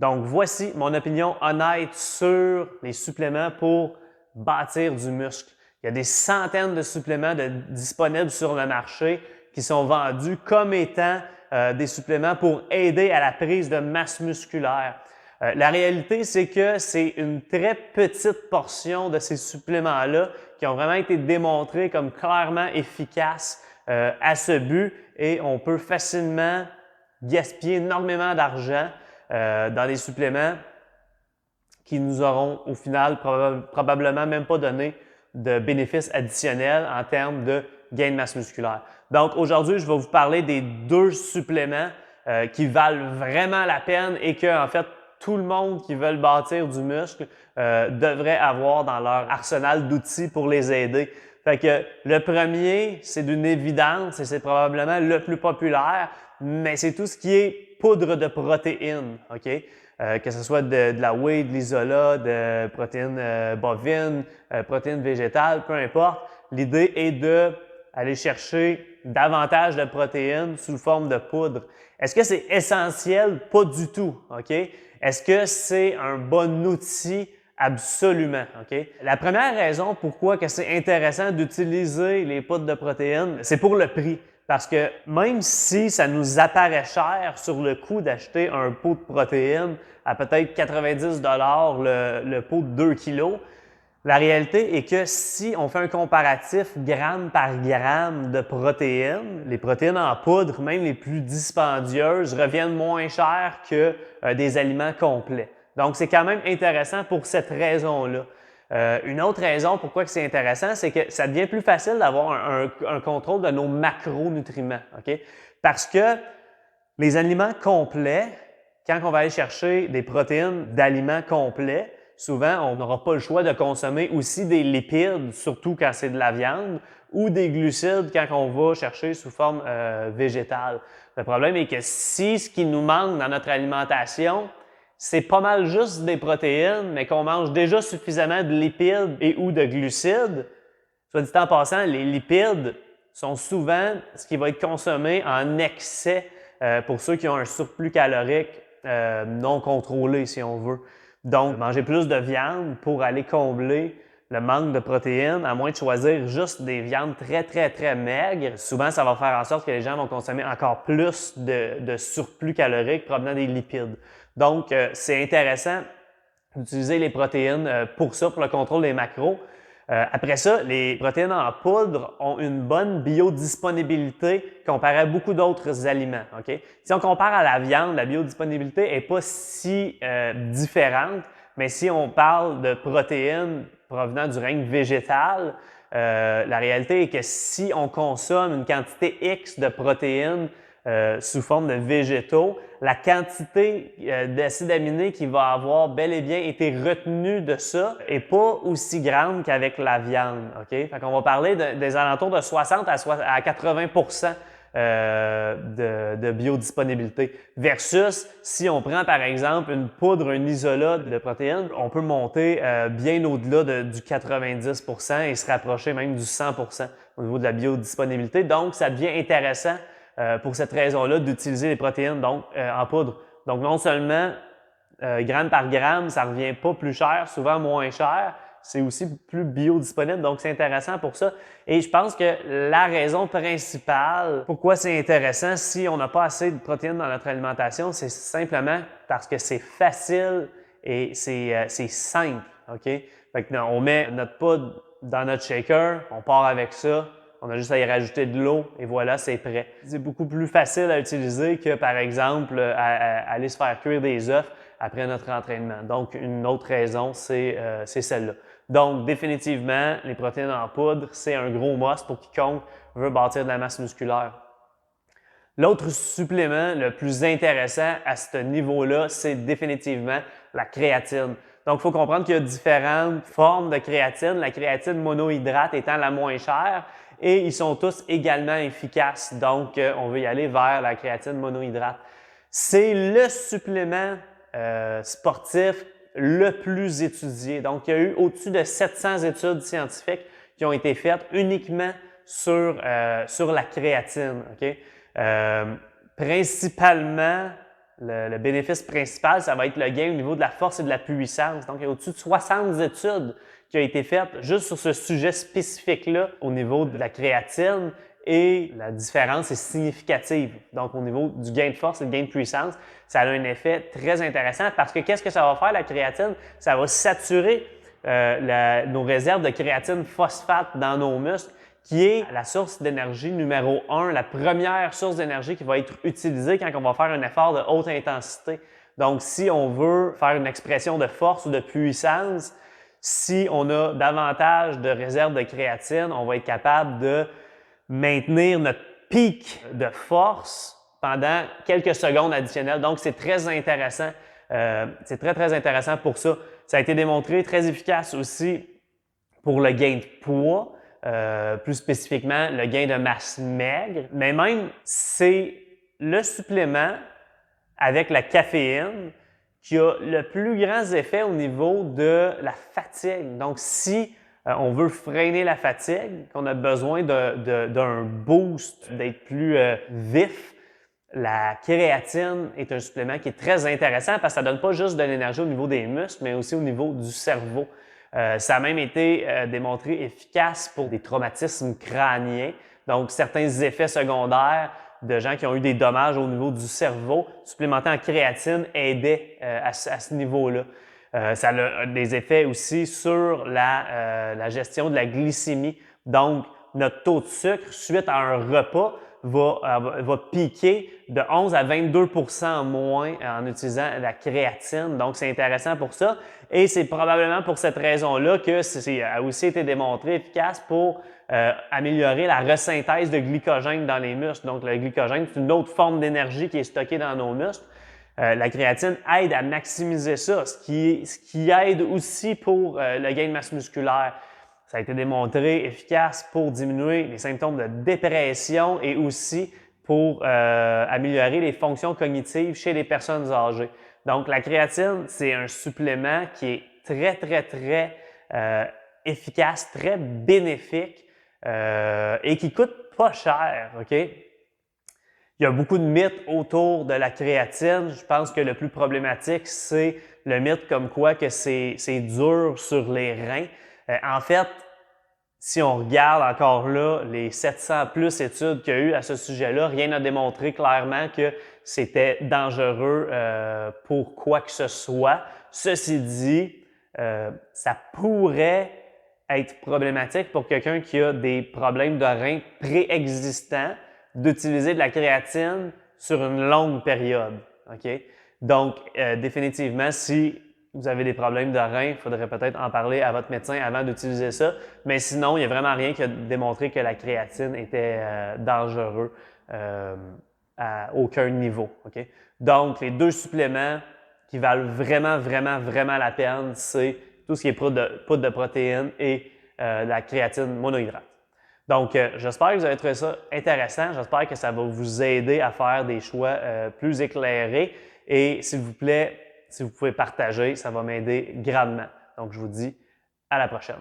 Donc, voici mon opinion honnête sur les suppléments pour bâtir du muscle. Il y a des centaines de suppléments disponibles sur le marché qui sont vendus comme étant des suppléments pour aider à la prise de masse musculaire. La réalité, c'est que c'est une très petite portion de ces suppléments-là qui ont vraiment été démontrés comme clairement efficaces à ce but et on peut facilement gaspiller énormément d'argent dans des suppléments qui nous auront au final probablement même pas donné de bénéfices additionnels en termes de gain de masse musculaire. Donc aujourd'hui, je vais vous parler des deux suppléments qui valent vraiment la peine et que en fait tout le monde qui veut bâtir du muscle devrait avoir dans leur arsenal d'outils pour les aider. Fait que le premier, c'est d'une évidence et c'est probablement le plus populaire, mais c'est tout ce qui est poudre de protéines, OK? Que ce soit de la whey, de l'isola, de protéines bovines, protéines végétales, peu importe. L'idée est d'aller chercher davantage de protéines sous forme de poudre. Est-ce que c'est essentiel? Pas du tout, OK? Est-ce que c'est un bon outil? Absolument, OK? La première raison pourquoi que c'est intéressant d'utiliser les poudres de protéines, c'est pour le prix. Parce que même si ça nous apparaît cher sur le coût d'acheter un pot de protéines à peut-être 90 le pot de 2 kg, la réalité est que si on fait un comparatif gramme par gramme de protéines, les protéines en poudre, même les plus dispendieuses, reviennent moins cher que des aliments complets. Donc, c'est quand même intéressant pour cette raison-là. Une autre raison pourquoi c'est intéressant, c'est que ça devient plus facile d'avoir un contrôle de nos macronutriments. Okay? Parce que les aliments complets, quand on va aller chercher des protéines d'aliments complets, souvent, on n'aura pas le choix de consommer aussi des lipides, surtout quand c'est de la viande, ou des glucides quand on va chercher sous forme végétale. Le problème est que si ce qui nous manque dans notre alimentation, c'est pas mal juste des protéines, mais qu'on mange déjà suffisamment de lipides et ou de glucides, soit dit en passant, les lipides sont souvent ce qui va être consommé en excès pour ceux qui ont un surplus calorique non contrôlé, si on veut. Donc, manger plus de viande pour aller combler le manque de protéines, à moins de choisir juste des viandes très maigres. Souvent, ça va faire en sorte que les gens vont consommer encore plus de surplus calorique provenant des lipides. Donc, c'est intéressant d'utiliser les protéines pour ça, pour le contrôle des macros. Après ça, les protéines en poudre ont une bonne biodisponibilité comparée à beaucoup d'autres aliments. Okay? Si on compare à la viande, la biodisponibilité n'est pas si différente, mais si on parle de protéines provenant du règne végétal, la réalité est que si on consomme une quantité X de protéines sous forme de végétaux, la quantité d'acides aminés qui va avoir bel et bien été retenue de ça n'est pas aussi grande qu'avec la viande. Okay? Fait qu'on va parler des alentours de 60 à 80 de biodisponibilité. Versus, si on prend par exemple une poudre, un isolat de protéines, on peut monter bien au-delà du 90 et se rapprocher même du 100 au niveau de la biodisponibilité. Donc, ça devient intéressant pour cette raison-là d'utiliser les protéines donc, en poudre. Donc, non seulement gramme par gramme, ça ne revient pas plus cher, souvent moins cher, c'est aussi plus biodisponible, donc c'est intéressant pour ça. Et je pense que la raison principale pourquoi c'est intéressant si on n'a pas assez de protéines dans notre alimentation, c'est simplement parce que c'est facile et c'est simple. Okay? Fait que, on met notre poudre dans notre shaker, on part avec ça, on a juste à y rajouter de l'eau et voilà, c'est prêt. C'est beaucoup plus facile à utiliser que, par exemple, aller se faire cuire des œufs après notre entraînement. Donc, une autre raison, c'est celle-là. Donc, définitivement, les protéines en poudre, c'est un gros must pour quiconque veut bâtir de la masse musculaire. L'autre supplément le plus intéressant à ce niveau-là, c'est définitivement la créatine. Donc, il faut comprendre qu'il y a différentes formes de créatine, la créatine monohydrate étant la moins chère, et ils sont tous également efficaces. Donc, on veut y aller vers la créatine monohydrate. C'est le supplément sportif le plus étudié. Donc, il y a eu au-dessus de 700 études scientifiques qui ont été faites uniquement sur la créatine. Okay? Principalement, le bénéfice principal, ça va être le gain au niveau de la force et de la puissance. Donc, il y a au-dessus de 60 études qui ont été faites juste sur ce sujet spécifique-là au niveau de la créatine et la différence est significative. Donc, au niveau du gain de force et du gain de puissance, ça a un effet très intéressant parce que qu'est-ce que ça va faire, la créatine? Ça va saturer nos réserves de créatine phosphate dans nos muscles, qui est la source d'énergie numéro 1, la première source d'énergie qui va être utilisée quand on va faire un effort de haute intensité. Donc, si on veut faire une expression de force ou de puissance, si on a davantage de réserves de créatine, on va être capable de maintenir notre pic de force pendant quelques secondes additionnelles. Donc, c'est très intéressant. C'est très intéressant pour ça. Ça a été démontré, très efficace aussi pour le gain de poids, plus spécifiquement le gain de masse maigre. Mais même, c'est le supplément avec la caféine qui a le plus grand effet au niveau de la fatigue. Donc, si on veut freiner la fatigue, qu'on a besoin d'un boost, d'être plus vif, la créatine est un supplément qui est très intéressant parce que ça ne donne pas juste de l'énergie au niveau des muscles, mais aussi au niveau du cerveau. Ça a même été démontré efficace pour des traumatismes crâniens, donc certains effets secondaires de gens qui ont eu des dommages au niveau du cerveau, supplémentés en créatine aidait à ce niveau-là. Ça a des effets aussi sur la gestion de la glycémie. Donc, notre taux de sucre suite à un repas va piquer de 11 à 22% moins en utilisant la créatine. Donc, c'est intéressant pour ça. Et c'est probablement pour cette raison-là que ça a aussi été démontré efficace pour améliorer la resynthèse de glycogène dans les muscles. Donc, le glycogène, c'est une autre forme d'énergie qui est stockée dans nos muscles. La créatine aide à maximiser ça, ce qui aide aussi pour le gain de masse musculaire. Ça a été démontré efficace pour diminuer les symptômes de dépression et aussi pour améliorer les fonctions cognitives chez les personnes âgées. Donc, la créatine, c'est un supplément qui est très efficace, très bénéfique et qui coûte pas cher, OK? Il y a beaucoup de mythes autour de la créatine. Je pense que le plus problématique, c'est le mythe comme quoi que c'est dur sur les reins. En fait, si on regarde encore là les 700 plus études qu'il y a eu à ce sujet-là, rien n'a démontré clairement que c'était dangereux pour quoi que ce soit. Ceci dit, ça pourrait être problématique pour quelqu'un qui a des problèmes de reins préexistants d'utiliser de la créatine sur une longue période. Okay? Donc, définitivement, si vous avez des problèmes de reins, il faudrait peut-être en parler à votre médecin avant d'utiliser ça. Mais sinon, il n'y a vraiment rien qui a démontré que la créatine était dangereux à aucun niveau. Okay? Donc, les deux suppléments qui valent vraiment la peine, c'est tout ce qui est poudre de protéines et la créatine monohydrate. Donc, j'espère que vous avez trouvé ça intéressant. J'espère que ça va vous aider à faire des choix plus éclairés. Et s'il vous plaît, si vous pouvez partager, ça va m'aider grandement. Donc, je vous dis à la prochaine.